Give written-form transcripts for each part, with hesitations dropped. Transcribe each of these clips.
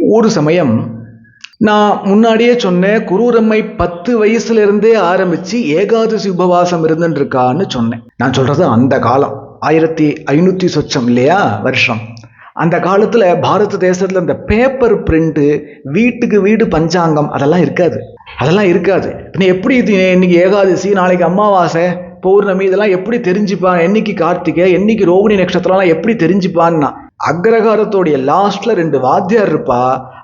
ஒரு சமயம் நான் முன்னாடியே சொன்னேன், குரூரம்மை 10 வயசுல இருந்தே ஆரம்பிச்சு ஏகாதசி உபவாசம் இருந்துருக்கான்னு சொன்னேன். நான் சொல்றது அந்த காலம் 1500 சொச்சம் இல்லையா வருஷம். அந்த காலத்துல பாரத தேசத்துல இந்த பேப்பர் பிரிண்ட், வீட்டுக்கு வீடு பஞ்சாங்கம் அதெல்லாம் இருக்காது. எப்படி இன்னைக்கு ஏகாதசி, நாளைக்கு அமாவாசை, பௌர்ணமி, இதெல்லாம் எப்படி தெரிஞ்சுப்பான், என்னைக்கு கார்த்திகை, என்னைக்கு ரோகிணி நட்சத்திரம்லாம் எப்படி தெரிஞ்சுப்பான்னா, அக்ரகாரத்தோடைய லாஸ்ட்ல 2 வாத்தியார் இருப்பா.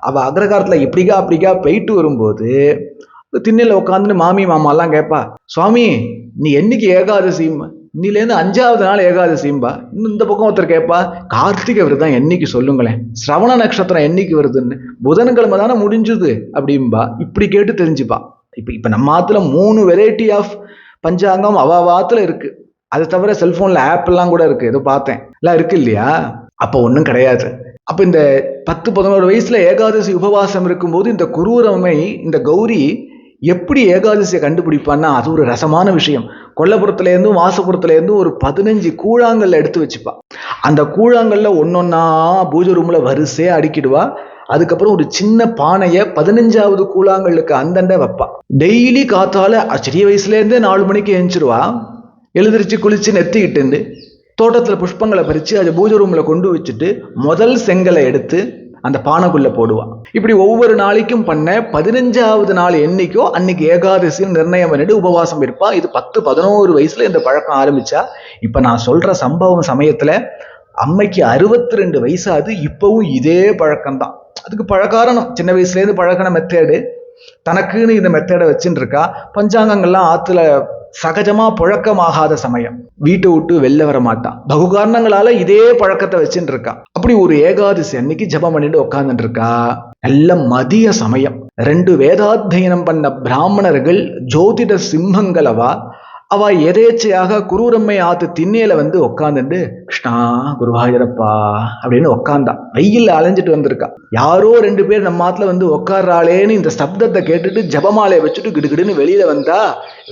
அவ அக்ரகாரத்துல இப்படிக்கா அப்படிக்கா போயிட்டு வரும்போது திண்ணையில உட்காந்துன்னு மாமி மாமாலாம் கேட்பா, சுவாமி நீ என்னைக்கு ஏகாதசி, இன்னிலேருந்து 5வது நாள் ஏகாதசிம்பா. இன்னும் இந்த பக்கம் ஒருத்தர் கேட்பா, கார்த்திகை விரதம் என்னைக்கு சொல்லுங்களேன், சிரவண நட்சத்திரம் என்னைக்கு வருதுன்னு, புதன்கிழமை தானே முடிஞ்சுது அப்படின்பா. இப்படி கேட்டு தெரிஞ்சுப்பா. இப்ப நம்ம ஆத்துல 3 வெரைட்டி ஆஃப் பஞ்சாங்கம் அவாத்துல இருக்கு. அது தவிர செல்போன்ல ஆப் எல்லாம் கூட இருக்கு, ஏதோ பார்த்தேன் எல்லாம் இருக்கு இல்லையா. அப்ப ஒன்றும் கிடையாது. அப்ப இந்த 10-11 வயசுல ஏகாதசி உபவாசம் இருக்கும்போது இந்த குரூரம்மை, இந்த கௌரி எப்படி ஏகாதசியை கண்டுபிடிப்பான்னா, அது ஒரு ரசமான விஷயம். கொல்லப்புறத்துல இருந்தும் வாசப்புறத்துல இருந்தும் ஒரு 15 கூழாங்கல்ல எடுத்து வச்சுப்பா. அந்த கூழாங்கல்ல ஒன்னொன்னா பூஜை ரூம்ல வரிசையா அடுக்கிடுவா. அதுக்கப்புறம் ஒரு சின்ன பானைய 15வது கூழாங்கல்லுக்கு அந்தண்ட வைப்பா. டெய்லி காத்தால சிறிய வயசுல இருந்தே 4 மணிக்கு எழுந்திருவா. எழுந்திரிச்சு குளிச்சு நெத்திக்கிட்டு தோட்டத்துல புஷ்பங்களை பறிச்சு அதை பூஜை ரூம்ல கொண்டு வச்சுட்டு முதல் செங்கலை எடுத்து அந்த பானைக்குள்ள போடுவா. இப்படி ஒவ்வொரு நாளைக்கும் பண்ண 15வது நாள் என்னைக்கோ அன்னைக்கு ஏகாதசின்னு நிர்ணயம் பண்ணிட்டு உபவாசம் இருப்பா. இது 10-11 வயசுல இந்த பழக்கம் ஆரம்பிச்சா. இப்ப நான் சொல்ற சம்பவம் சமயத்துல அம்மைக்கு 62 வயசாது. இப்பவும் இதே பழக்கம்தான். அதுக்கு பழக்காரணம் சின்ன வயசுல இருந்து பழக்கின மெத்தேடு, தனக்குன்னு இந்த மெத்தேடை வச்சுட்டு இருக்கா. பஞ்சாங்கங்கள்லாம் ஆத்துல சகஜமா புழக்கமாகாத சமயம், வீட்டை விட்டு வெளில வர மாட்டான். பகு காரணங்களால இதே பழக்கத்தை வச்சுட்டு இருக்கா. அப்படி ஒரு ஏகாதசி அன்னைக்கு ஜபம் பண்ணிட்டு உட்கார்ந்துட்டு இருக்கா. நல்ல மதிய சமயம். 2 வேதாத்தியனம் பண்ண பிராமணர்கள், ஜோதிட சிம்மங்களவா, அவ எதேச்சையாக குரூரம்மை ஆத்து திண்ணையில வந்து உட்காந்துட்டு, கிருஷ்ணா குருவாயூரப்பா அப்படின்னு உட்காந்தா. வெயில்ல அலைஞ்சிட்டு வந்திருக்கா. யாரோ 2 பேர் நம்ம ஆத்துல வந்து உட்கார்றாளேன்னு இந்த சப்தத்தை கேட்டுட்டு ஜபமாலையை வச்சுட்டு கிடுகிடுன்னு வெளியில வந்தா.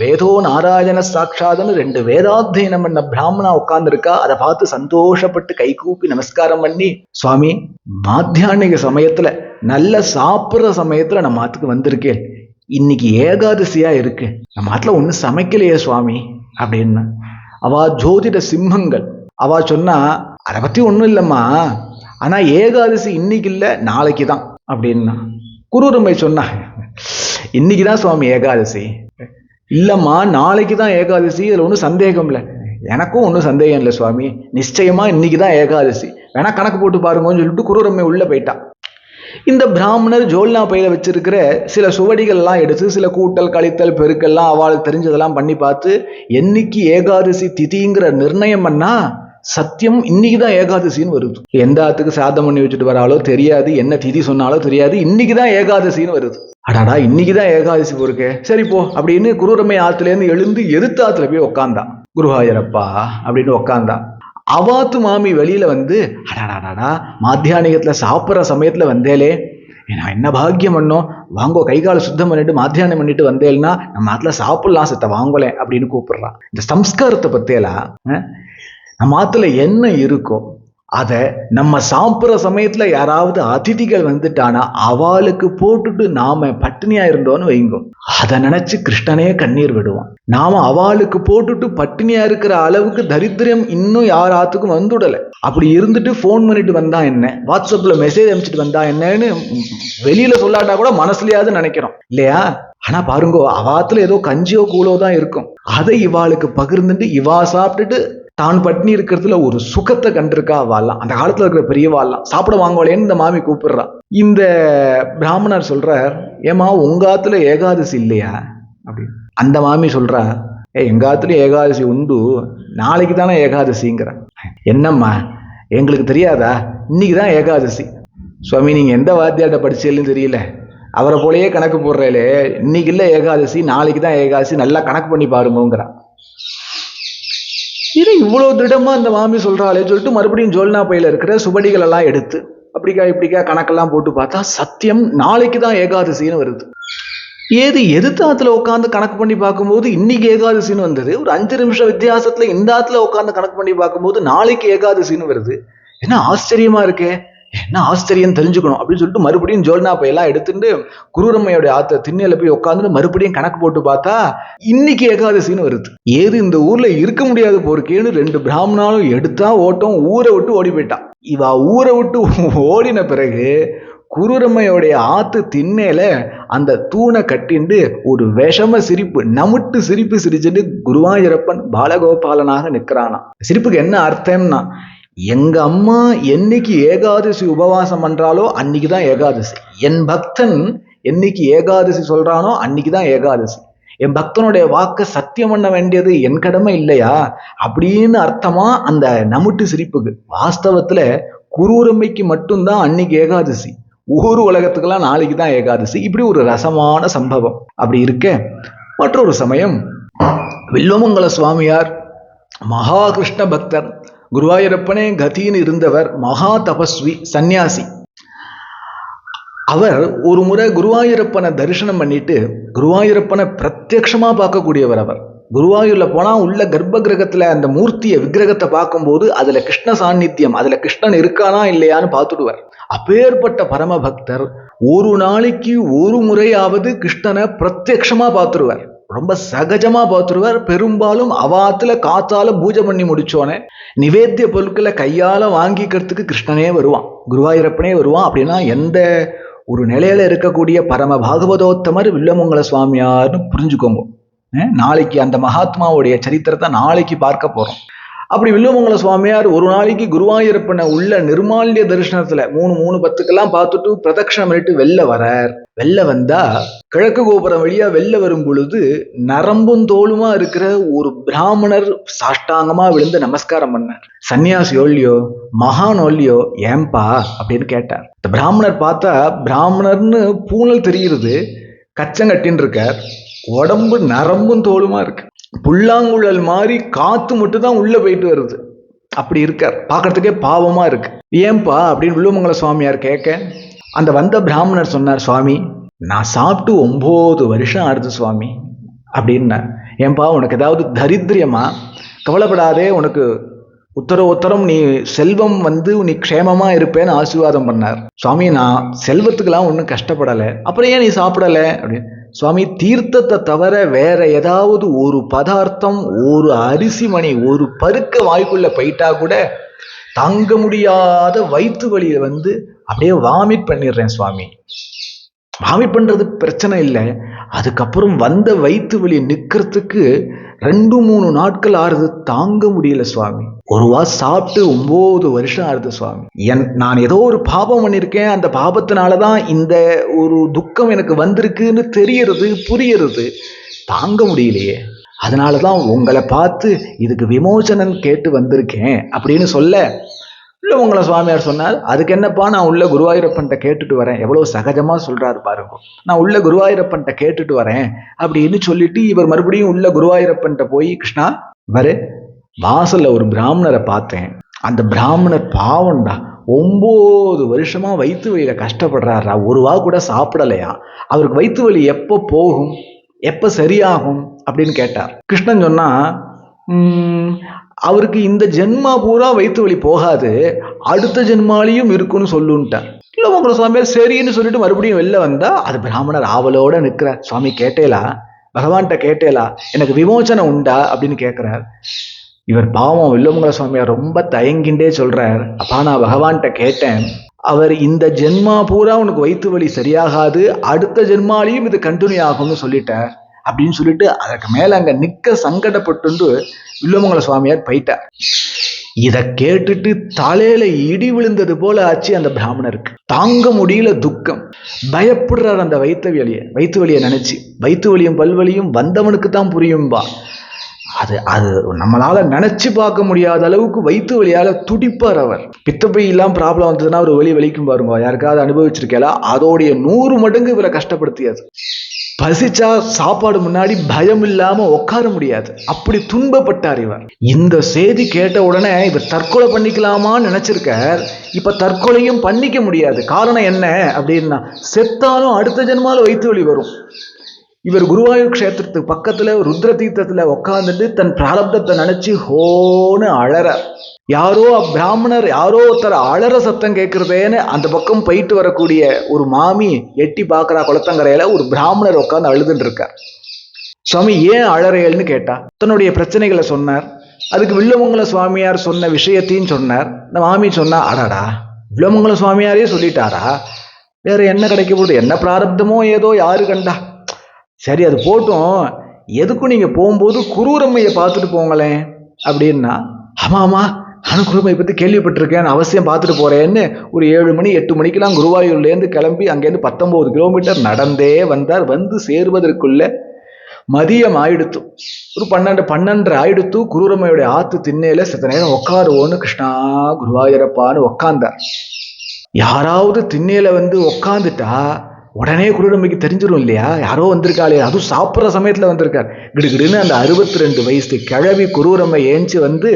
வேதோ நாராயண சாட்சாதன்னு 2 வேதாத்தியனம் பண்ண பிராமணா உட்கார்ந்துருக்கா. அதை பார்த்து சந்தோஷப்பட்டு கைகூப்பி நமஸ்காரம் பண்ணி, சுவாமி மாத்தியானிக சமயத்துல நல்ல சாப்பிட்ற சமயத்துல நம்ம ஆத்துக்கு வந்திருக்கேன், இன்னைக்கு ஏகாதசியா இருக்கு, நம்ம ஆத்துல ஒண்ணு சமைக்கலையே சுவாமி அப்படின்னு. அவ ஜோதிட சிம்மங்கள். அவ சொன்னா, அதை பத்தி ஒண்ணும் இல்லம்மா, ஆனா ஏகாதசி இன்னைக்கு இல்ல நாளைக்கு தான் அப்படின்னா. குரூரம்மை சொன்னா, இன்னைக்குதான் சுவாமி ஏகாதசி. இல்லம்மா நாளைக்கு தான் ஏகாதசி, இதுல ஒன்றும் சந்தேகம் இல்லை. எனக்கும் ஒன்றும் சந்தேகம் இல்லை சுவாமி, நிச்சயமா இன்னைக்குதான் ஏகாதசி, வேணா கணக்கு போட்டு பாருங்கன்னு சொல்லிட்டு குரூரம்மை உள்ள போயிட்டா. இந்த பிராமணர் ஜோல்னா பையில வச்சிருக்கிற சில சுவடிகள் எல்லாம் எடுத்து சில கூட்டல் கழித்தல் பெருக்கெல்லாம் அவளுக்கு தெரிஞ்சதெல்லாம் பண்ணி பார்த்து, என்னைக்கு ஏகாதசி திதிங்கிற நிர்ணயம் பண்ணா சத்தியம் இன்னைக்குதான் ஏகாதசின்னு வருது. எந்த ஆத்துக்கு சாதம் பண்ணி வச்சுட்டு வராளோ தெரியாது, என்ன திதி சொன்னாலோ தெரியாது, இன்னைக்குதான் ஏகாதசின்னு வருது. அடாடா இன்னைக்குதான் ஏகாதசி பொறுக்க, சரி போ அப்படின்னு குரூரம்மை ஆத்துல இருந்து எழுந்து எதிர்த்து ஆத்துல போய் உக்காந்தா. குருவாயூரப்பா அப்படின்னு உக்காந்தா. அவாத்து மாமி வெளியில வந்து, அடாடாடா மாத்தியானிகத்துல சாப்பிட்ற சமயத்துல வந்தேலே, நான் என்ன பாக்கியம் பண்ணோம், வாங்கோ கை கால சுத்தம் பண்ணிட்டு மாத்தியானம் பண்ணிட்டு வந்தேன்னா நம்ம ஆத்துல சாப்பிடலாம் சித்த வாங்கலே அப்படின்னு கூப்பிடுறான். இந்த சம்ஸ்காரத்தை பத்தியெல்லாம் நம்ம ஆத்துல என்ன இருக்கோ அதை நம்ம சாப்பிட்ற சமயத்துல யாராவது அதிதிகள் வந்துட்டானா அவளுக்கு போட்டுட்டு நாம பட்டினியா இருந்தோன்னு வைங்கோ, அதை நினைச்சு கிருஷ்ணனே கண்ணீர் விடுவான். நாம அவளுக்கு போட்டுட்டு பட்டினியா இருக்கிற அளவுக்கு தரித்திரம் இன்னும் யார் ஆத்துக்கும் வந்துடலை. அப்படி இருந்துட்டு போன் பண்ணிட்டு வந்தா என்ன, வாட்ஸ்அப்ல மெசேஜ் அனுப்பிச்சிட்டு வந்தா என்னன்னு வெளியில சொல்லாட்டா கூட மனசுலயாவது நினைக்கிறோம் இல்லையா. ஆனா பாருங்கோ, அவாத்துல ஏதோ கஞ்சியோ கூழோ தான் இருக்கும், அதை இவாளுக்கு பகிர்ந்துட்டு இவா சாப்பிட்டுட்டு தான் பட்னி இருக்கிறதுல ஒரு சுகத்தை கண்டிருக்கா வாழலாம். அந்த காலத்துல இருக்கிற பெரியவாள்லாம் சாப்பிட வாங்கலேன்னு இந்த மாமி கூப்பிடுறா. இந்த பிராமணர் சொல்றார், ஏமா உங்க ஆத்துல ஏகாதசி இல்லையா அப்படின்னு. அந்த மாமி சொல்றா, எங்க ஆத்துல ஏகாதசி உண்டு, நாளைக்கு தானே ஏகாதசிங்கிற. என்னம்மா எங்களுக்கு தெரியாதா, இன்னைக்குதான் ஏகாதசி. சுவாமி நீங்க எந்த வாத்தியாட்ட படிச்சேன்னு தெரியல, அவரை போலயே கணக்கு போடுறேலே, இன்னைக்கு இல்ல ஏகாதசி நாளைக்கு தான் ஏகாதசி, நல்லா கணக்கு பண்ணி பாருங்கிறா. இது இவ்வளவு திடமா அந்த மாமி சொல்றாளே சொல்லிட்டு மறுபடியும் ஜோல்னா பையில இருக்கிற சுவடிகள் எல்லாம் எடுத்து அப்படிக்கா இப்படிக்கா கணக்கெல்லாம் போட்டு பார்த்தா சத்தியம் நாளைக்கு தான் ஏகாதசின்னு வருது. ஏது எதிர்த்தாத்துல உட்காந்து கணக்கு பண்ணி பார்க்கும்போது இன்னைக்கு ஏகாதசின்னு வந்தது. ஒரு 5 நிமிஷம் வித்தியாசத்துல இந்த ஆத்துல உட்காந்து கணக்கு பண்ணி பார்க்கும்போது நாளைக்கு ஏகாதசின்னு வருது. என்ன ஆச்சரியமா இருக்கே, என்ன ஆச்சரியம் தெரிஞ்சுக்கணும் அப்படின்னு சொல்லிட்டு மறுபடியும் ஜோல்னா பையெல்லாம் எடுத்துட்டு குரூரம்மையோட ஆத்த திண்ணையில போய் உட்காந்துட்டு மறுபடியும் கணக்கு போட்டு பார்த்தா இன்னைக்கு ஏகாதசின்னு வருது. ஏது இந்த ஊர்ல இருக்க முடியாது போருக்கேன்னு 2 பிராமணாலும் எடுத்தா ஓட்டம், ஊரை விட்டு ஓடி போயிட்டான். இவ ஊரை விட்டு ஓடின பிறகு குரூரம்மையோடைய ஆத்து திண்ணையில அந்த தூணை கட்டிண்டு ஒரு விஷம சிரிப்பு, நமுட்டு சிரிப்பு சிரிச்சுட்டு குருவாயூரப்பன் பாலகோபாலனாக நிற்கிறானா. சிரிப்புக்கு என்ன அர்த்தம்னா, எங்க அம்மா என்னைக்கு ஏகாதசி உபவாசம் பண்றாலோ அன்னைக்குதான் ஏகாதசி. என் பக்தன் என்னைக்கு ஏகாதசி சொல்றானோ அன்னைக்குதான் ஏகாதசி. என் பக்தனுடைய வாக்க சத்தியம் பண்ண வேண்டியது என் கடமை இல்லையா அப்படின்னு அர்த்தமா அந்த நமுட்டு சிரிப்புக்கு. வாஸ்தவத்துல குரூரம்மைக்கு மட்டும்தான் அன்னைக்கு ஏகாதசி, ஊர் உலகத்துக்கெல்லாம் நாளைக்கு தான் ஏகாதசி. இப்படி ஒரு ரசமான சம்பவம். அப்படி இருக்க மற்றொரு சமயம் வில்வமங்கல சுவாமியார் மகா கிருஷ்ண பக்தர், குருவாயூரப்பனே கதின்னு இருந்தவர், மகா தபஸ்வி, சந்நியாசி. அவர் ஒரு முறை குருவாயூரப்பனை தரிசனம் பண்ணிட்டு குருவாயூரப்பனை பிரத்யக்ஷமா பார்க்கக்கூடியவர். அவர் குருவாயூர்ல போனா உள்ள கர்ப்ப கிரகத்துல அந்த மூர்த்திய விக்கிரகத்தை பார்க்கும்போது அதுல கிருஷ்ண சாநித்தியம், அதுல கிருஷ்ணன் இருக்கானா இல்லையான்னு பார்த்துடுவார். அப்பேற்பட்ட பரம பக்தர் ஒரு நாளைக்கு ஒரு முறையாவது கிருஷ்ணனை பிரத்யக்ஷமா பார்த்துருவார். ரொம்ப சகஜமா பார்த்துருவார். பெரும்பாலும் அவாத்துல காத்தால பூஜை பண்ணி முடிச்சோன்னே நிவேத்திய பொருட்களை கையால வாங்கிக்கிறதுக்கு கிருஷ்ணனே வருவான், குருவாயூரப்பனே வருவான். அப்படின்னா எந்த ஒரு நிலையில இருக்கக்கூடிய பரம பாகவதோத்தமர் வில்வமங்கல சுவாமியார்னு புரிஞ்சுக்கோங்க. நாளைக்கு அந்த மகாத்மாவுடைய சரித்திரத்தை நாளைக்கு பார்க்க போறோம். அப்படி வில்வமங்கல சுவாமியார் ஒரு நாளைக்கு குருவாயூரப்பனை உள்ள நிர்மால்ய தரிசனத்துல 3:10 பார்த்துட்டு பிரதட்சணம் பண்ணிட்டு வெளில வரார். வெளில வந்தா கிழக்கு கோபுரம் வழியா வெளில வரும் பொழுது நரம்பும் தோளுமா இருக்கிற ஒரு பிராமணர் சாஷ்டாங்கமா விழுந்து நமஸ்காரம் பண்ணார். சன்னியாசியோ இல்லையோ, மகானோ இல்லையோ, ஏன்பா அப்படின்னு கேட்டார். இந்த பிராமணர் பார்த்தா பிராமணர்னு பூனல் தெரிகிறது, கச்சம் கட்டின்னு இருக்கார், உடம்பு நரம்பும் தோளுமா இருக்கு, புல்லாங்குழல் மாதிரி காத்து மட்டும் தான் உள்ள போயிட்டு வருது. அப்படி இருக்கார், பார்க்கறதுக்கே பாவமா இருக்கு. ஏன்பா அப்படின்னு வில்வமங்கல சுவாமியார் கேட்க அந்த வந்த பிராமணர் சொன்னார், சுவாமி நான் சாப்பிட்டு 9 வருஷம் ஆறுது சுவாமி அப்படின்னா. ஏன்பா உனக்கு ஏதாவது தரித்திரியமா? கவலைப்படாதே, உனக்கு உத்தரம் நீ செல்வம் நீ க்ஷேமமா இருப்பேன்னு ஆசீர்வாதம் பண்ணார். சுவாமி நான் செல்வத்துக்கெல்லாம் ஒன்றும் கஷ்டப்படலை, அப்புறம் ஏன் நீ சாப்பிடலை அப்படின்னு. சுவாமி தீர்த்தத்தை தவிர வேற ஏதாவது ஒரு பதார்த்தம், ஒரு அரிசி மணி, ஒரு பருக்க வாய்க்குள்ள போயிட்டா கூட தாங்க முடியாத வயிற்று வலியில அப்படியே வாமிட் பண்ணிடுறேன் சுவாமி. வாமிட் பண்றது பிரச்சனை இல்லை, அதுக்கப்புறம் வந்த வயிற்று வலியை நிக்கிறதுக்கு 2-3 நாட்கள் ஆறுது, தாங்க முடியல சுவாமி. ஒரு வாரம் சாப்பிட்டு 9 வருஷம் ஆறுது சுவாமி. நான் ஏதோ ஒரு பாபம் பண்ணியிருக்கேன், அந்த பாபத்தினாலதான் இந்த ஒரு துக்கம் எனக்கு வந்திருக்குன்னு தெரியறது, புரியறது, தாங்க முடியலையே. அதனாலதான் உங்களை பார்த்து இதுக்கு விமோசனம் கேட்டு வந்திருக்கேன் அப்படின்னு சொல்ல வில்வமங்கல சுவாமியார் சொன்னார், அதுக்கு என்னப்பா நான் உள்ள குருவாயூரப்பன்ட்ட கேட்டுட்டு வரேன். எவ்வளவு சகஜமா சொல்றாரு பாருங்க, நான் உள்ள குருவாயூரப்பன்ட்ட கேட்டுட்டு வரேன் அப்படின்னு சொல்லிட்டு இவர் மறுபடியும் உள்ள குருவாயூரப்பன்ட்ட போய், கிருஷ்ணா வரு, வாசல்ல ஒரு பிராமணரை பார்த்தேன், அந்த பிராமணர் பாவம்டா, 9 வருஷமா வயிற்று வலியில கஷ்டப்படுறாரா, ஒரு வா கூட சாப்பிடலையா, அவருக்கு வயிற்று வலி எப்போ போகும், எப்ப சரியாகும் அப்படின்னு கேட்டார். கிருஷ்ணன் சொன்னா, அவருக்கு இந்த ஜென்மா பூரா வயிற்று வலி போகாது, அடுத்த ஜென்மாலையும் இருக்குன்னு சொல்லுன்ட்டார். வில்வமங்கல சுவாமியார் சரின்னு சொல்லிட்டு மறுபடியும் வெளில வந்தா அது பிராமணர் ஆவலோட நிற்கிறார். சுவாமி கேட்டேலா, பகவான்கிட்ட கேட்டேலா, எனக்கு விமோச்சனம் உண்டா அப்படின்னு கேட்கிறார். இவர் பாவம் வில்வமங்கல சுவாமியார் ரொம்ப தயங்கிண்டே சொல்றார், அப்பா நான் பகவான்கிட்ட கேட்டேன், அவர் இந்த ஜென்மா பூரா உனக்கு வயிற்று வலி சரியாகாது, அடுத்த ஜென்மாலையும் இது கண்டினியூ ஆகும்னு சொல்லிட்டார் அப்படின்னு சொல்லிட்டு அதற்கு மேல அங்க நிக்க சங்கடப்பட்டு வில்வமங்கல சுவாமியார் போயிட்டார். இத கேட்டுட்டு தலையில இடி விழுந்தது போல ஆச்சு அந்த பிராமணருக்கு. தாங்க முடியல துக்கம், பயப்படுறார் அந்த வயிற்று வலியை நினைச்சு. வயிற்று வலியும் பல்வலியும் வந்தவனுக்கு தான் புரியும்பா. அது நம்மளால நினைச்சு பார்க்க முடியாத அளவுக்கு வயிற்று வலியால துடிப்பார் அவர். பித்தப்பை எல்லாம் ப்ராப்ளம் வந்ததுன்னா ஒரு வலிக்கும் பாருங்க, யாருக்காவது அனுபவிச்சிருக்கா, அதோடைய 100 மடங்கு இவரை கஷ்டப்படுத்தியது. பசிச்சா சாப்பாடு முன்னாடி பயம் இல்லாம உட்கார முடியாது, அப்படி துன்பப்பட்டார் இவர். இந்த செய்தி கேட்ட உடனே இவர் தற்கொலை பண்ணிக்கலாமான்னு நினைச்சிருக்கார். இப்ப தற்கொலையும் பண்ணிக்க முடியாது. காரணம் என்ன அப்படின்னா, செத்தாலும் அடுத்த ஜென்மால வயிற்று வலி வரும். இவர் குருவாயூர் க்ஷேத்திரத்துக்கு பக்கத்துல ருத்ர தீர்த்தத்துல உட்கார்ந்துட்டு தன் பிராரப்தத்தை நினைச்சு ஹோன்னு அழறார். யாரோ பிராமணர் யாரோ ஒருத்தர் அலற சத்தம் கேட்கறதேன்னு அந்த பக்கம் போயிட்டு வரக்கூடிய ஒரு மாமி எட்டி பார்க்கறா. குளத்தங்கரையில ஒரு பிராமணர் உட்காந்து அழுதுன்னு இருக்கார். சுவாமி ஏன் அழறையல்னு கேட்டா தன்னுடைய பிரச்சனைகளை சொன்னார். அதுக்கு வில்வமங்கல சுவாமியார் சொன்ன விஷயத்தையும் சொன்னார். இந்த மாமி சொன்னா, அடாடா வில்வமங்கல சுவாமியாரே சொல்லிட்டாரா, வேற என்ன கிடைக்க போகுது, என்ன பிராரப்தமோ ஏதோ யாரு கண்டா, சரி அது போட்டும், எதுக்கும் நீங்க போகும்போது குரூரம்மையை பார்த்துட்டு போங்களேன் அப்படின்னா, ஆமா ஆமா நானும் குருமையை பத்தி கேள்விப்பட்டிருக்கேன், அவசியம் பார்த்துட்டு போறேன்னு ஒரு 7 மணி 8 மணிக்கெல்லாம் குருவாயூர்லேருந்து கிளம்பி அங்கேருந்து 19 கிலோமீட்டர் நடந்தே வந்தார். வந்து சேருவதற்குள்ள மதியம் ஆயிடுத்து. ஒரு 12 ஆயிடுத்து. குரூரம்மையுடைய ஆத்து திண்ணையில சித்த நேரம் உட்காருவோன்னு கிருஷ்ணா குருவாயூரப்பான்னு உட்கார்ந்தார். யாராவது திண்ணையில வந்து உட்காந்துட்டா உடனே குரூரம்மைக்கு தெரிஞ்சிடும் இல்லையா, யாரோ வந்திருக்காளே, அதுவும் சாப்பிட்ற சமயத்துல வந்திருக்கார். கிடுகிடுன்னு அந்த 62 வயசு கிழவி குரூரம்மை ஏஞ்சி வந்து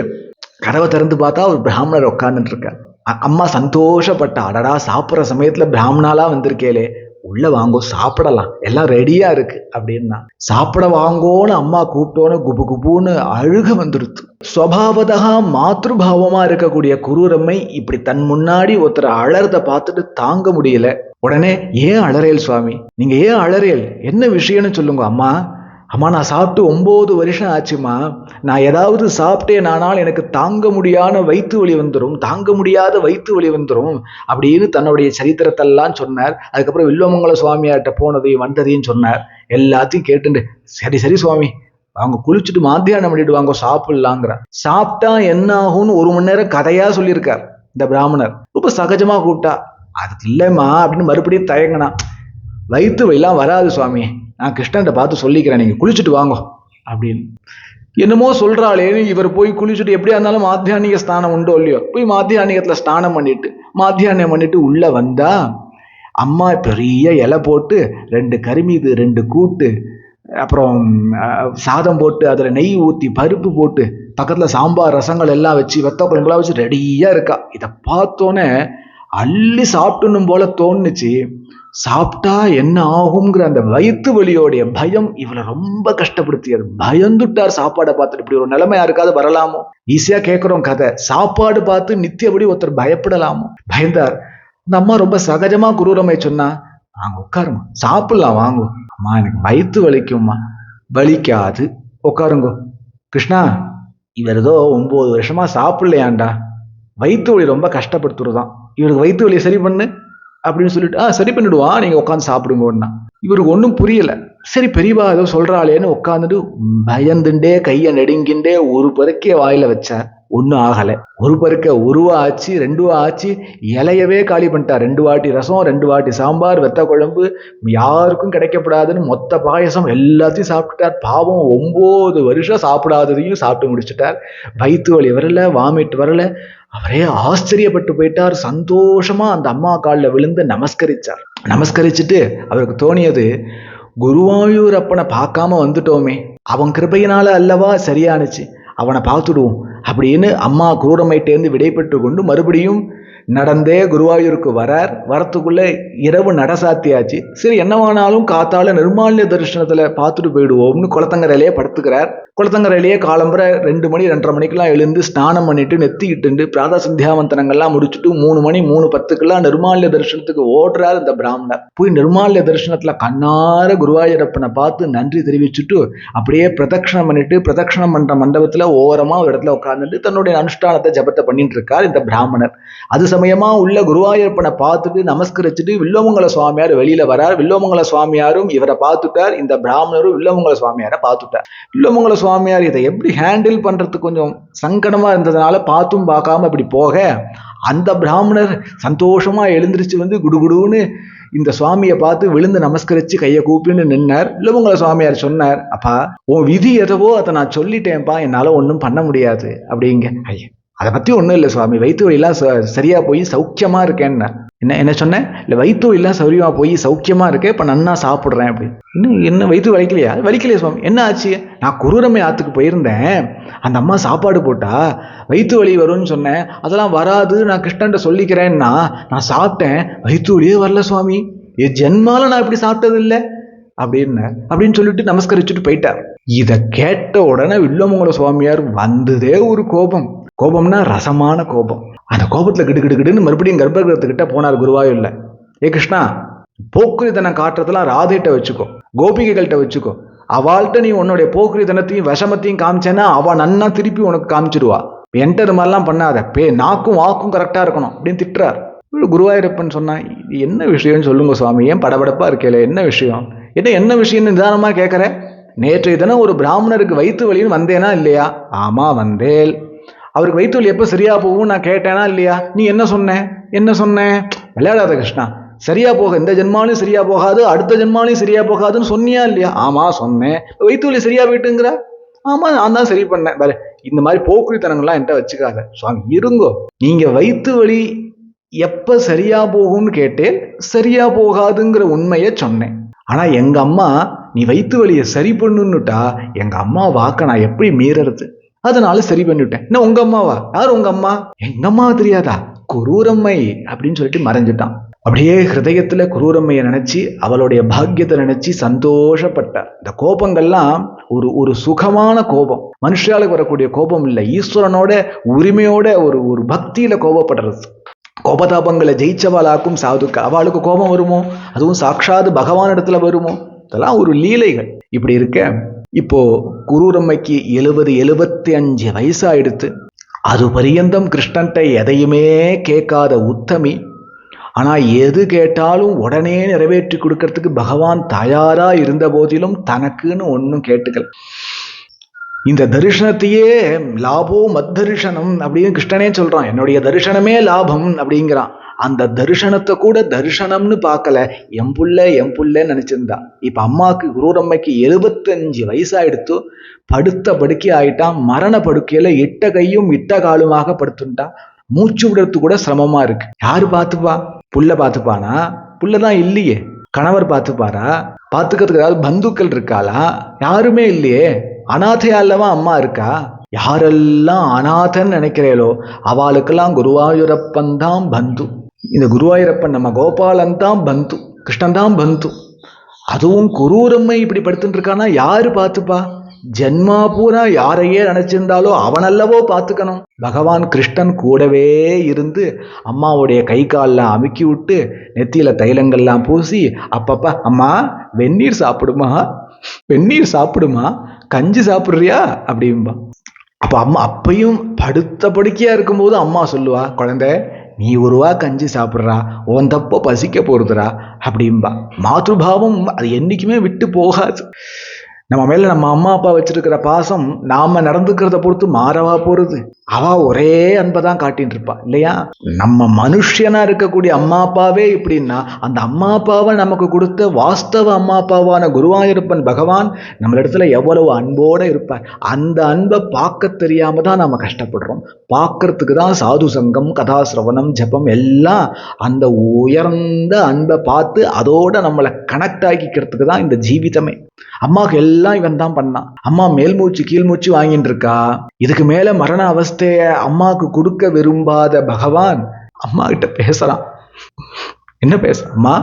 கதவை திறந்து பார்த்தா ஒரு பிராமணர் உட்கார்ந்துட்டு இருக்கார். அம்மா சந்தோஷப்பட்டா, அடடா சாப்பிட்ற சமயத்துல பிராமணாலா வந்திருக்கேளே, உள்ள வாங்கோ சாப்பிடலாம், எல்லாம் ரெடியா இருக்கு அப்படின்னா. சாப்பிட வாங்கோன்னு அம்மா கூப்பிட்டோன்னு குபு குபுன்னு அழுக வந்துடுத்து. ஸ்வபாவதா மாத்ருபாவமா இருக்கக்கூடிய குரூரம்மை இப்படி தன் முன்னாடி ஒருத்தர் அழறத பார்த்துட்டு தாங்க முடியல. உடனே ஏன் அழறேல் சுவாமி, நீங்க ஏன் அழறேல், என்ன விஷயம்னு சொல்லுங்க. அம்மா அம்மா நான் சாப்பிட்டு 9 வருஷம் ஆச்சுமா, நான் ஏதாவது சாப்பிட்டேன் ஆனால் எனக்கு தாங்க முடியாத வயிற்று வலி வந்துடும், தாங்க முடியாத வயிற்று வலி வந்துடும் அப்படின்னு தன்னுடைய சரித்திரத்தெல்லாம் சொன்னார். அதுக்கப்புறம் வில்வமங்கல சுவாமியார்கிட்ட போனதையும் வந்ததையும் சொன்னார். எல்லாத்தையும் கேட்டுண்டு சரி சரி சுவாமி அவங்க குளிச்சுட்டு மாத்தியானம் பண்ணிட்டு வாங்க சாப்பிடலாங்கிற. சாப்பிட்டா என்ன ஆகும்னு 1 மணி நேரம் கதையா சொல்லியிருக்கார் இந்த பிராமணர். ரொம்ப சகஜமா கூப்பிட்டா, அதுக்கு இல்லைம்மா அப்படின்னு மறுபடியும் தயங்கினா. வயிற்று வலிலாம் வராது சுவாமி, நான் கிருஷ்ணன்ட்ட பார்த்து சொல்லிக்கிறேன், நீங்க குளிச்சுட்டு வாங்க அப்படின்னு. என்னமோ சொல்றாளேன்னு இவர் போய் குளிச்சுட்டு, எப்படியா இருந்தாலும் மாத்தியானிக ஸ்நானம் உண்டோ இல்லையோ, போய் மாத்தியானிகத்துல ஸ்நானம் பண்ணிட்டு மாத்தியானம் பண்ணிட்டு உள்ள வந்தா அம்மா பெரிய இலை போட்டு 2 கரிமீது 2 கூட்டு, அப்புறம் சாதம் போட்டு அதுல நெய் ஊத்தி பருப்பு போட்டு பக்கத்துல சாம்பார் ரசங்கள் எல்லாம் வச்சு வெத்த குழம்புலாம் வச்சு ரெடியா இருக்கா. இதை பார்த்தோன்னே அள்ளி சாப்பிடணும் போல தோணுச்சு. சாப்பிட்டா என்ன ஆகுங்கிற அந்த வயிற்று வலியோடைய பயம் இவளை ரொம்ப கஷ்டப்படுத்தியது. பயந்துட்டார் சாப்பாடை பார்த்துட்டு. இப்படி ஒரு நிலைமை யாருக்காவது வரலாமோ? ஈஸியா கேட்கிறோம் கதை, சாப்பாடு பார்த்து நித்தியபடி ஒருத்தர் பயப்படலாமோ? பயந்தார். இந்த அம்மா ரொம்ப சகஜமா குரூரம்மை சொன்னா, வாங்க உட்காருங்க சாப்பிடலாம் வாங்க. அம்மா எனக்கு வயிற்று வலிக்கும்மா. வலிக்காது, உட்காருங்க. கிருஷ்ணா இவர் ஏதோ 9 வருஷமா சாப்பிடலையாண்டா, வயிற்று வலி ரொம்ப கஷ்டப்படுத்துறதுதான், இவருக்கு வயிற்று வலியை சரி பண்ணு அப்படின்னு சொல்லிட்டு சரி பண்ணிடுவான், நீங்க உட்காந்து சாப்பிடுங்கன்னா. இவருக்கு ஒன்றும் புரியல. சரி பெரியவா ஏதோ சொல்றாளேன்னு உட்காந்துட்டு பயந்துண்டே கையை நெடுங்கிண்டே ஒரு பருக்கைய வாயில வச்சார். ஒன்றும் ஆகலை. ஒரு பருக்க 1 ரூபா ஆச்சு 2 ரூபா ஆச்சு, இலையவே காலி பண்ணிட்டார். 2 வாட்டி ரசம் 2 வாட்டி சாம்பார் வெத்த குழம்பு, யாருக்கும் கிடைக்கப்படாதுன்னு மொத்த பாயசம் எல்லாத்தையும் சாப்பிட்டுட்டார். பாவம் 9 வருஷம் சாப்பிடாததையும் சாப்பிட்டு முடிச்சுட்டார். வயிற்று வலி வரல, வாமிட் வரல. அவரே ஆச்சரியப்பட்டு போயிட்டார். சந்தோஷமா அந்த அம்மா காலில் விழுந்து நமஸ்கரிச்சார். நமஸ்கரிச்சுட்டு அவருக்கு தோணியது, குருவாயூரப்பனை பார்க்காம வந்துட்டோமே, அவன் கிருபையினால அல்லவா சரியானுச்சு, அவனை பார்த்துடுவோம் அப்படின்னு அம்மா குரூரம்மையிட்டேருந்து விடை பெற்று கொண்டு மறுபடியும் நடந்தே குருவாயூருக்கு வரார். வரத்துக்குள்ள இரவு நடசாத்தியாச்சு. சரி என்னவானாலும் காத்தால நிர்மால்ய தரிசனத்துல பார்த்துட்டு போயிடுவோம்னு குளத்தங்கரையிலேயே படுத்துக்கிறார். குளத்தங்கரையிலேயே காலம்புற 2 மணி 2:30 மணிக்கெல்லாம் எழுந்து ஸ்நானம் பண்ணிட்டு நெத்திக்கிட்டு பிராத சந்தியாவந்தனங்கள்லாம் முடிச்சுட்டு 3 மணி 3:10 நிர்மால்ய தரிசனத்துக்கு ஓடுறார் இந்த பிராமணர். போய் நிர்மால்ய தரிசனத்துல கண்ணார குருவாயூரப்பனை பார்த்து நன்றி தெரிவிச்சுட்டு அப்படியே பிரதட்சணம் பண்ணிட்டு, பிரதட்சணம் பண்ற மண்டபத்துல ஓரமா ஒரு இடத்துல உட்கார்ந்துட்டு தன்னுடைய அனுஷ்டானத்தை ஜபத்தை பண்ணிட்டு இருக்கார் இந்த பிராமணர். அது சமயமா உள்ள குருவாயூரப்பனை பார்த்துட்டு நமஸ்கரிச்சுட்டு வில்வமங்கல சுவாமியார் வெளியில வரார். வில்வமங்கல சுவாமியாரும் இவரை பார்த்துட்டார். இந்த பிராமணரும் வில்வமங்கல சுவாமியாரை பார்த்துட்டார். வில்வமங்கல சுவாமியார் இதை எப்படி ஹேண்டில் பண்றதுக்கு கொஞ்சம் சங்கடமா இருந்ததுனால பார்த்தும் பார்க்காம இப்படி போக, அந்த பிராமணர் சந்தோஷமா எழுந்திருச்சு வந்து குடுகுடுன்னு இந்த சுவாமியை பார்த்து விழுந்து நமஸ்கரிச்சு கையை கூப்பின்னு நின்னார். வில்வமங்கல சுவாமியார் சொன்னார், அப்பா உன் விதி எதவோ அதை நான் சொல்லிட்டேன்ப்பா, என்னால ஒன்றும் பண்ண முடியாது அப்படிங்க. ஐயா அதை பத்தி ஒன்றும் இல்லை சுவாமி, வயிற்று வலிலாம் சரியா போய் சௌக்கியமா இருக்கேன்னா. என்ன சொன்னேன், இல்லை வயிற்று வலிலாம் சௌரியமா போய் சௌக்கியமா இருக்கேன், இப்போ நன்னா சாப்பிட்றேன் அப்படி. என்ன வயிற்று வலிக்கலையா? வலிக்கலையா சுவாமி. என்ன ஆச்சு? நான் குரூரம்மை ஆத்துக்கு போயிருந்தேன், அந்த அம்மா சாப்பாடு போட்டா வயிற்று வலி வரும்னு சொன்னேன், அதெல்லாம் வராது நான் கிருஷ்ணன்ட்ட சொல்லிக்கிறேன்னா நான் சாப்பிட்டேன், வயிற்று வலியே வரல சுவாமி, ஜென்மால நான் இப்படி சாப்பிட்டது இல்லை அப்படின்னு சொல்லிட்டு நமஸ்கரிச்சுட்டு போயிட்டார். இதை கேட்ட உடனே வில்வமங்கல சுவாமியார் வந்ததே ஒரு கோபம். கோபம்னா ரசமான கோபம். அந்த கோபத்துல கிடுகிடுன்னு மறுபடியும் கர்ப்பகிரகத்துக்கிட்ட போனார் குருவாயூர்ல. ஏ கிருஷ்ணா, போக்குரித்தனம் காட்டுறதுலாம் ராதைகிட்ட வச்சுக்கோ, கோபிகைகள்கிட்ட வச்சுக்கோ. அவள்கிட்ட நீ உன்னுடைய போக்குரித்தனத்தையும் விஷமத்தையும் காமிச்சேன்னா அவ நன்னா திருப்பி உனக்கு காமிச்சிடுவா. என்கிட்ட இது மாதிரிலாம் பண்ணாத, நாக்கும் வாக்கும் கரெக்டா இருக்கணும் அப்படின்னு திட்டுறார். குருவாயூரப்பன் சொன்னா, என்ன விஷயம்னு சொல்லுங்க சுவாமி, ஏன் படபடப்பா இருக்கல, என்ன விஷயம், என்ன விஷயம்னு நிதானமா கேட்கற. நேற்றைய தினம் ஒரு பிராமணருக்கு வயிற்று வலின்னு வந்தேனா இல்லையா? ஆமா வந்தேன். அவருக்கு வயிற்று வலி எப்ப சரியா போகும் நான் கேட்டேனா இல்லையா? நீ என்ன சொன்ன? விளையாடாத கிருஷ்ணா, சரியா போக இந்த ஜென்மாலையும் சரியா போகாது, அடுத்த ஜென்மாலையும் சரியா போகாதுன்னு சொன்னியா இல்லையா? ஆமா சொன்னேன். வயிற்று வலி சரியா போயிட்டுங்கிற? ஆமா நான் தான் சரி பண்ணேன். பாரு, இந்த மாதிரி போக்குரித்தனங்கள்லாம் என்கிட்ட வச்சுக்காத. சுவாமி இருங்கோ, நீங்க வயிற்று வலி எப்ப சரியா போகும்னு கேட்டேன், சரியா போகாதுங்கிற உண்மையை சொன்னேன். ஆனா எங்க அம்மா நீ வயிற்று வலியை சரி பண்ணுன்னுட்டா எங்க அம்மா வாக்க நான் எப்படி மீறது? அதனால சரி பண்ணிவிட்டேன். என்ன உங்க அம்மாவா? யார் உங்க அம்மா? எங்க அம்மா தெரியாதா? குரூரம்மை அப்படின்னு சொல்லிட்டு மறைஞ்சிட்டான். அப்படியே ஹிருதயத்துல குரூரம்மையை நினைச்சு அவளுடைய பாக்கியத்தை நினைச்சு சந்தோஷப்பட்டார். இந்த கோபங்கள்லாம் ஒரு சுகமான கோபம், மனுஷாளுக்கு வரக்கூடிய கோபம் இல்லை, ஈஸ்வரனோட உரிமையோட ஒரு பக்தியில கோபப்படுறது. கோபதாபங்களை ஜெயிச்சவாளாக்கும் சாதுக்க. அவளுக்கு கோபம் வருமோ? அதுவும் சாட்சாது பகவான் இடத்துல வருமோ? இதெல்லாம் ஒரு லீலைகள். இப்படி இருக்க இப்போ குரூரம்மைக்கு 70-75 வயசாயிடுத்து. அது பரியந்தம் கிருஷ்ணன்ட்ட எதையுமே கேட்காத உத்தமி. ஆனா எது கேட்டாலும் உடனே நிறைவேற்றி கொடுக்கறதுக்கு பகவான் தயாரா இருந்த போதிலும் தனக்குன்னு ஒன்னும் கேட்டுக்கல. இந்த தரிசனத்தையே லாபோ மத்தரிசனம் அப்படின்னு கிருஷ்ணனே சொல்றான். என்னுடைய தரிசனமே லாபம் அப்படிங்கிறான். அந்த தரிசனத்தை கூட தரிசனம்னு பார்க்கல, என் புள்ளன்னு நினைச்சிருந்தா. இப்ப அம்மாவுக்கு குரூரம்மைக்கு 75 வயசாயிடுத்து. படுத்த படுக்கை ஆயிட்டான். மரண படுக்கையில இட்ட கையும் இட்ட காலுமாக படுத்துட்டா. மூச்சு விடுறது கூட சிரமமா இருக்கு. யாரு பார்த்துப்பா? புள்ள பார்த்துப்பானா? புள்ளதான் இல்லையே. கணவர் பார்த்துப்பாரா? பார்த்துக்கிறதுக்கு ஏதாவது பந்துக்கள் இருக்காளா? யாருமே இல்லையே. அநாதையால்லவா அம்மா இருக்கா? யாரெல்லாம் அநாதன்னு நினைக்கிறேளோ அவளுக்கெல்லாம் குருவாயூரப்பன் தான் பந்து. இந்த குருவாயூரப்பன் நம்ம கோபாலன் தான் பந்து, கிருஷ்ணன் தான் பந்து. அதுவும் குரூரம்மை இப்படி படுத்துட்டு இருக்கானா யாரு பார்த்துப்பா? ஜென்மா பூரா யாரையே நினைச்சிருந்தாலோ அவனல்லவோ பார்த்துக்கணும். பகவான் கிருஷ்ணன் கூடவே இருந்து அம்மாவுடைய கை காலில் அமுக்கி விட்டு நெத்தியில தைலங்கள்லாம் பூசி அப்பப்பா அம்மா வெந்நீர் சாப்பிடுமா, கஞ்சி சாப்பிட்றியா அப்படின்பா. அப்ப அம்மா அப்பையும் படுத்த படுக்கையா இருக்கும்போது அம்மா சொல்லுவா, குழந்தை நீ ஒருவா கஞ்சி சாப்பிட்றா, உன் தப்ப பசிக்க போறதுரா அப்படின்பா. மாத்ருபாவம் அது என்னைக்குமே விட்டு போகாது. நம்ம மேல நம்ம அம்மா அப்பா வச்சிருக்கிற பாசம் நாம நடந்துக்கிறத பொறுத்து மாறவா போறது. அவ ஒரே அன்பைதான் காட்டின்னு இருப்பா இல்லையா? நம்ம மனுஷனா இருக்கக்கூடிய அம்மா அப்பாவே இப்படின்னா அந்த அம்மா அப்பாவை நமக்கு கொடுத்த வாஸ்தவ அம்மா அப்பாவான குருவாயூரப்பன் பகவான் நம்ம இடத்துல எவ்வளவு அன்போட இருப்பார். அந்த அன்பை பார்க்க தெரியாம தான் நம்ம கஷ்டப்படுறோம். பார்க்கறதுக்கு தான் சாது சங்கம், கதாசிரவணம், ஜபம் எல்லாம். அந்த உயர்ந்த அன்பை பார்த்து அதோட நம்மளை கனெக்ட் ஆகிக்கிறதுக்கு தான் இந்த ஜீவிதமே. அம்மாவுக்கு எல்லாம் இவன் தான் பண்ணான். அம்மா மேல் மூச்சு கீழ் மூச்சு வாங்கிட்டு இருக்கா. இதுக்கு மேல மரண அவஸ்தைய அம்மாவுக்கு கொடுக்க விரும்பாத பகவான் அம்மா கிட்ட பேசுறான். என்ன பேச? அம்மா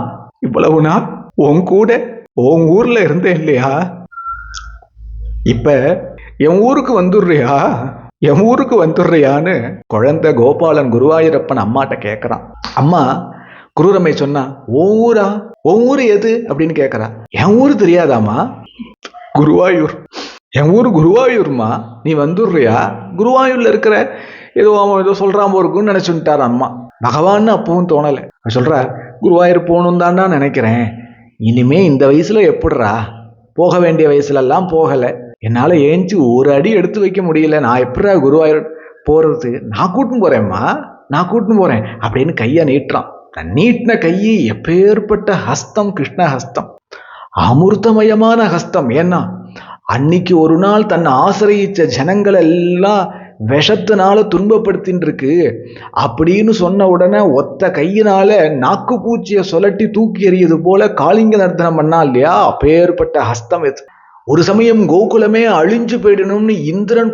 இவ்வளவு நாள் உன் கூட உன் ஊர்ல இருந்தேன் இல்லையா, இப்ப என் ஊருக்கு வந்துடுறியான்னு குழந்தை கோபாலன் குருவாயூரப்பன் அம்மாட்ட கேட்கறான். அம்மா குரூரம்மை சொன்னா, உன் ஊரு எது அப்படின்னு கேட்கறா. என் ஊரு தெரியாதாமா? குருவாயூர். என் ஊரு குருவாயூர்மா, நீ வந்துடுறியா? குருவாயூர்ல இருக்கிற அவன் ஏதோ சொல்றான் போருக்குன்னு நினைச்சுட்டார் அம்மா. பகவான்னு அப்பவும் தோணலை. சொல்ற, குருவாயூர் போகணும் தான்டா நினைக்கிறேன். இனிமே இந்த வயசுல எப்படிரா? போக வேண்டிய வயசுல எல்லாம் போகல. என்னால ஏஞ்சி ஒரு அடி எடுத்து வைக்க முடியல. நான் எப்படிரா குருவாயூர் போறது? நான் கூட்டின்னு போறேன் அப்படின்னு கைய நீட்டுறான். நீட்டின கையை எப்பேற்பட்ட ஹஸ்தம்! கிருஷ்ண ஹஸ்தம், அமிர்தமயமான ஹஸ்தம். ஏன்னா அன்னைக்கு ஒரு நாள் தன்னை ஆசிரியிச்ச ஜனங்கள் எல்லாம் விஷத்தினால துன்பப்படுத்தின்னு இருக்கு அப்படின்னு சொன்ன உடனே ஒத்த கையினால நாக்கு பூச்சியை சொலட்டி தூக்கி எறியது போல காளிங்க நர்த்தனம் பண்ணா இல்லையா? அப்பேற்பட்ட ஹஸ்தம் இது. ஒரு சமயம் கோகுலமே அழிஞ்சு போயிடணும்னு இந்திரன்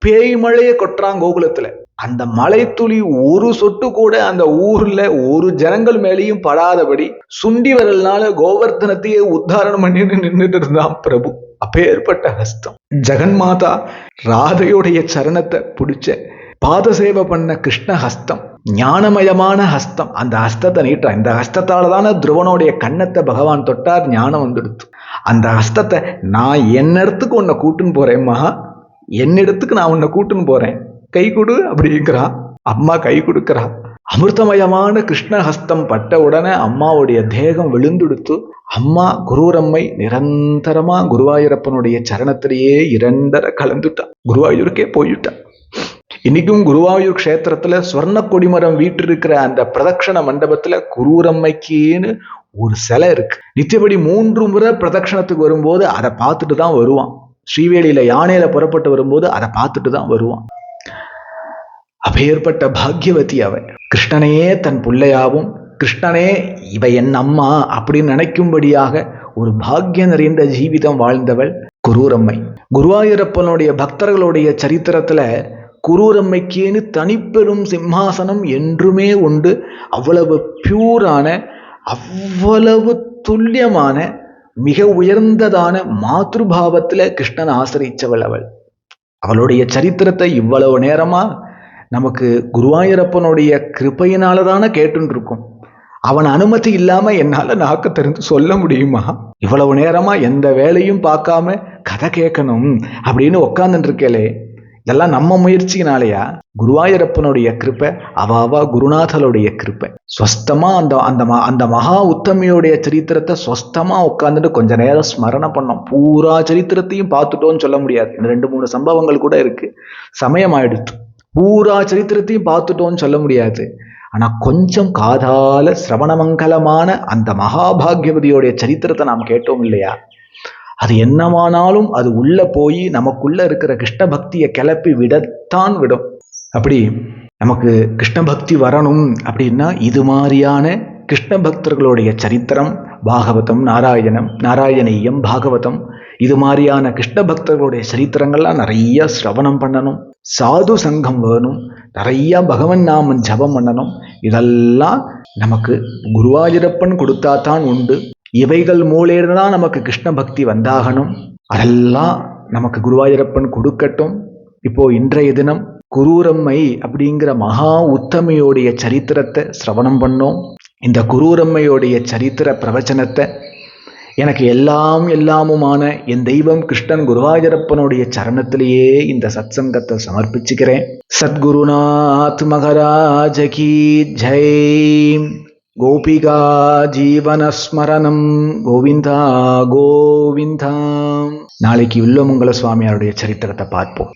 பேய் மழையை கொட்டுறான் கோகுலத்துல. அந்த மலை துளி ஒரு சொட்டு கூட அந்த ஊர்ல ஒரு ஜனங்கள் மேலேயும் படாதபடி சுண்டி வரல்னால கோவர்த்தனத்தையே உத்தாரணம் பண்ணிட்டு நின்றுட்டு இருந்தான் பிரபு. அப்பேற்பட்ட ஹஸ்தம். ஜெகன்மாதா ராதையுடைய சரணத்தை பிடிச்ச பாதசேவை பண்ண கிருஷ்ண ஹஸ்தம், ஞானமயமான ஹஸ்தம். அந்த ஹஸ்தத்தை நீட்டான். இந்த ஹஸ்தத்தால தானே துருவனுடைய கண்ணத்தை பகவான் தொட்டார், ஞானம் வந்துடுத்து. அந்த ஹஸ்தத்தை நான் என்னிடத்துக்கு உன்னை கூட்டுன்னு போறேன் மகா, என்னிடத்துக்கு நான் உன்னை கூட்டுன்னு போறேன், கை கொடு அப்படிங்கிறா. அம்மா கை கொடுக்கிறா. அமிர்தமயமான கிருஷ்ண ஹஸ்தம் பட்ட உடனே அம்மாவுடைய தேகம் விழுந்துடுத்து. அம்மா குரூரம்மை நிரந்தரமா குருவாயூரப்பனுடைய சரணத்திலேயே இரண்டரை கலந்துட்டா, குருவாயூருக்கே போயிட்டா. இன்னைக்கும் குருவாயூர் க்ஷேத்திரத்துல ஸ்வர்ண கொடிமரம் வீட்டிருக்கிற அந்த பிரதட்சண மண்டபத்துல குரூரம்மைக்குன்னு ஒரு சிலை இருக்கு. நித்தியபடி 3 முறை பிரதட்சணத்துக்கு வரும்போது அதை பார்த்துட்டு தான் வருவான். ஸ்ரீவேலியில யானையில புறப்பட்டு வரும்போது அதை பார்த்துட்டு தான் வருவான். அப்பேற்பட்ட பாக்யவதி அவன். கிருஷ்ணனையே தன் பிள்ளையாவும், கிருஷ்ணனே இவ என் அம்மா அப்படின்னு நினைக்கும்படியாக ஒரு பாக்கியம் நிறைந்த ஜீவிதம் வாழ்ந்தவள் குரூரம்மை. குருவாயூரப்பனுடைய பக்தர்களுடைய சரித்திரத்துல குரூரம்மைக்கேன்னு தனிப்பெரும் சிம்மாசனம் என்றுமே உண்டு. அவ்வளவு பியூரான, அவ்வளவு துல்லியமான, மிக உயர்ந்ததான மாத்ருபாவத்துல கிருஷ்ணன் ஆசிரிச்சவள் அவள். அவளுடைய சரித்திரத்தை இவ்வளவு நேரமா நமக்கு குருவாயூரப்பனுடைய கிருபையினாலதான கேட்டுன்னு இருக்கும். அவன் அனுமதி இல்லாம என்னால நாக்க தெரிந்து சொல்ல முடியுமா? இவ்வளவு நேரமா எந்த வேலையும் பார்க்காம கதை கேட்கணும் அப்படின்னு உட்கார்ந்துட்டு இருக்கேளே, இதெல்லாம் நம்ம முயற்சியினாலையா? குருவாயூரப்பனுடைய கிருப்பை, அவாவா குருநாதனுடைய கிருப்பை. ஸ்வஸ்தமா அந்த மகா உத்தமியோடைய சரித்திரத்தை ஸ்வஸ்தமா உட்காந்துட்டு கொஞ்ச நேரம் ஸ்மரணை பண்ணோம். பூரா சரித்திரத்தையும் பார்த்துட்டோன்னு சொல்ல முடியாது. 2-3 சம்பவங்கள் கூட இருக்கு, சமயம் ஆயிடுத்து. பூரா சரித்திரத்தையும் பார்த்துட்டோன்னு சொல்ல முடியாது. ஆனா கொஞ்சம் காதால சிரவணமங்கலமான அந்த மகாபாகியவதியோடைய சரித்திரத்தை நாம் கேட்டோம் இல்லையா? அது என்னவானாலும் அது உள்ள போய் நமக்குள்ள இருக்கிற கிருஷ்ண பக்தியை கிளப்பி விடத்தான் விடும். அப்படி நமக்கு கிருஷ்ண பக்தி வரணும் அப்படின்னா இது மாதிரியான கிருஷ்ண பக்தர்களுடைய சரித்திரம், பாகவதம், நாராயணீயம், பாகவதம், இது மாதிரியான கிருஷ்ண பக்தர்களுடைய சரித்திரங்கள்லாம் நிறைய சிரவணம் பண்ணணும். சாது சங்கம் வேணும், நிறைய பகவன் நாமன் ஜபம் பண்ணணும். இதெல்லாம் நமக்கு குருவாயூரப்பன் கொடுத்தா தான் உண்டு. இவைகள் மூலேதான் நமக்கு கிருஷ்ண பக்தி வந்தாகணும். அதெல்லாம் நமக்கு குருவாயூரப்பன் கொடுக்கட்டும். இப்போ இன்றைய தினம் குரூரம்மை அப்படிங்கிற மகா உத்தமையோடைய சரித்திரத்தை சிரவணம் பண்ணோம். இந்த குரூரம்மையோடைய சரித்திர பிரவச்சனத்தை எனக்கு எல்லாமுமான என் தெய்வம் கிருஷ்ணன் குருவாயூரப்பனுடைய சரணத்திலேயே இந்த சத்சங்கத்தை சமர்ப்பிச்சுக்கிறேன். சத்குருநாத் மகாராஜ கீ ஜெய். கோபிகா ஜீவனஸ்மரணம் கோவிந்தா கோவிந்தா. நாளைக்கு வில்வமங்கல சுவாமியாருடைய சரித்திரத்தை பார்ப்போம்.